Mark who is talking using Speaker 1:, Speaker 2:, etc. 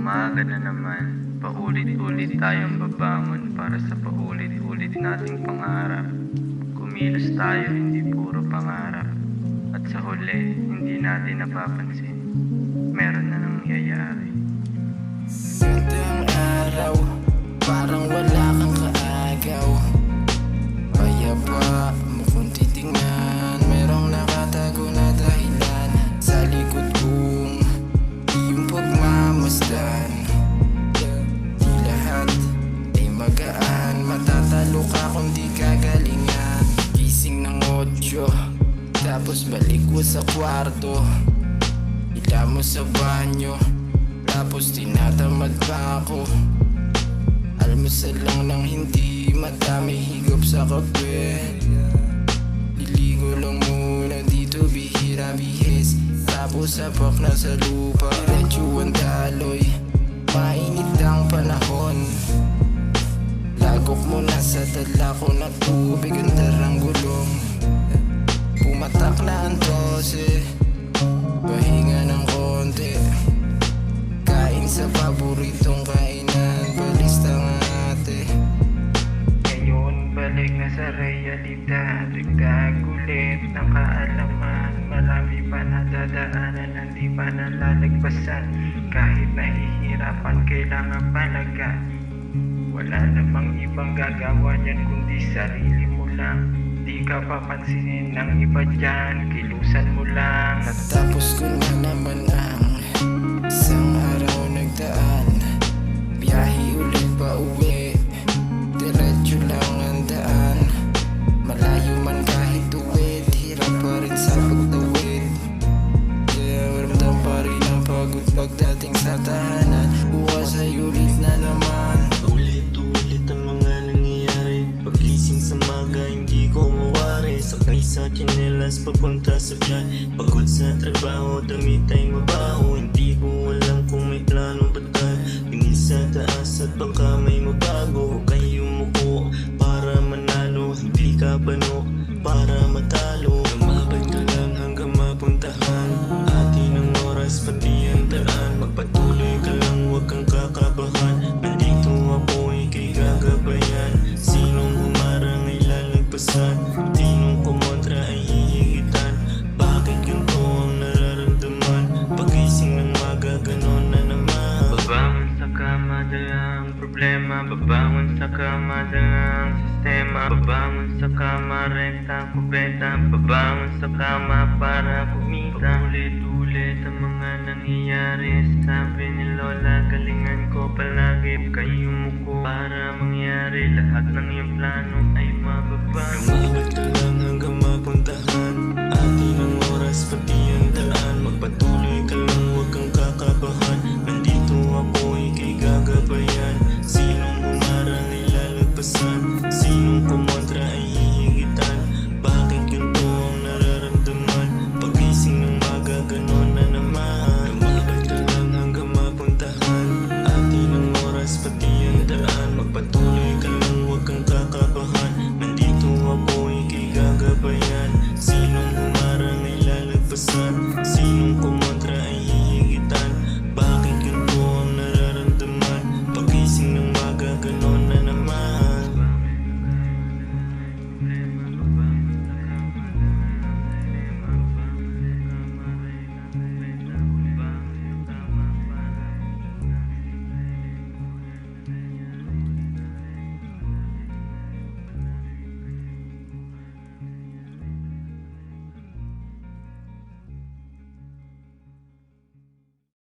Speaker 1: Umaga na naman, paulit-ulit tayong babangon para sa paulit-ulit nating pangarap. Kumilos tayo, hindi puro pangarap. At sa huli, hindi natin napapansin, meron na nangyayari.
Speaker 2: Gandang araw, parang wala kang kaagaw. Payapa mo kung titingnan, merong nakatago na dahilan sa likod kong iyong pagmamasdan. Di lahat ay magaan, matatalo ka kung di kagalingan. Gising ng 8, tapos balik ko sa kwarto. Hila mo sa banyo, tapos tinatamad pa ako. Almusal lang ng hindi madami higop sa kape. Liligo lang muna dito, bihira bihis. Tapos sapak na sa lupa, diretso ang daloy. Mainit ang panahon, lagok mo na sa dala ko na tubig. Ang darang gulong, pumatak na ang 12. Pahinga ng konti, kain sa paboritong kainan, balista ng ate. Ngayon balik na sa realidad, nagkagulit ng kaalaman. Marami pa nadadaanan, hindi pa nalalagpasan. Kahit nahihirapan, kailangan palaga. Wala namang ibang gagawa niyan kundi sarili mo lang. Di ka papansinin ng iba dyan, kilusan mo lang. Natapos ko na naman ang isang araw nagdaan. Biyahe ulit pa uwi, diretso lang ang daan. Malayo man kahit tuwid, hirap pa rin sa pagtawid. Kaya ramdam pa rin ang pagod pagdating sa tahanan. Bukas ay ulit na naman.
Speaker 3: Ulit-ulit ang mga nangyayari. Paggising sa maga, hindi ko mawari. Sakay sa tsinelas, papunta sa biyan. Pagod sa trabaho, damit ay mabaho. Hindi ko alam kung may plano ba't ka tingin sa taas at baka may mabago. Kayo muko para manalo, hindi ka pano para matalo. Lumabad ka lang hanggang mapuntahan atin ang oras, pati ang daan. Magpatuloy ka lang, huwag kang kakabahan. Nandito ako, ika'y gagabayan. Sinong humarang ay lalagpasan, tinong kumontra ay hihigitan. Bakit ganito ang nararamdaman? Pagising ng maga, ganon na naman.
Speaker 1: Babangon sa kama, dala ang problema. Babangon sa kama, dala ang sistema. Babangon sa kama, rekta ang kubeta. Babangon sa kama para kumita. Ulit-ulit ang mga nangyayari. Sabi ni Lola, galingan ko palagi. Kayo mo ko para mangyari. Lahat ng iyong plano ay mababago.
Speaker 3: Lumabad ka lang hanggang mapuntahan atin ang oras, pati ang daan. Magpatuloy ka lang, huwag kang kakabahan. Nandito ako, ika'y gagabayan. Sinong humarang ay lalagpasan, sinong kumontra ay hihigitan. Bakit ganito ang nararamdaman? Pagising ng maga, ganon na naman. Lumabad ka lang hanggang mapuntahan atin ang oras, pati ang daan. Magpatuloy ka lang, huwag kang kakabahan. Nandito ako, ika'y gagabayan. Sinong humarang ay lalagpasan,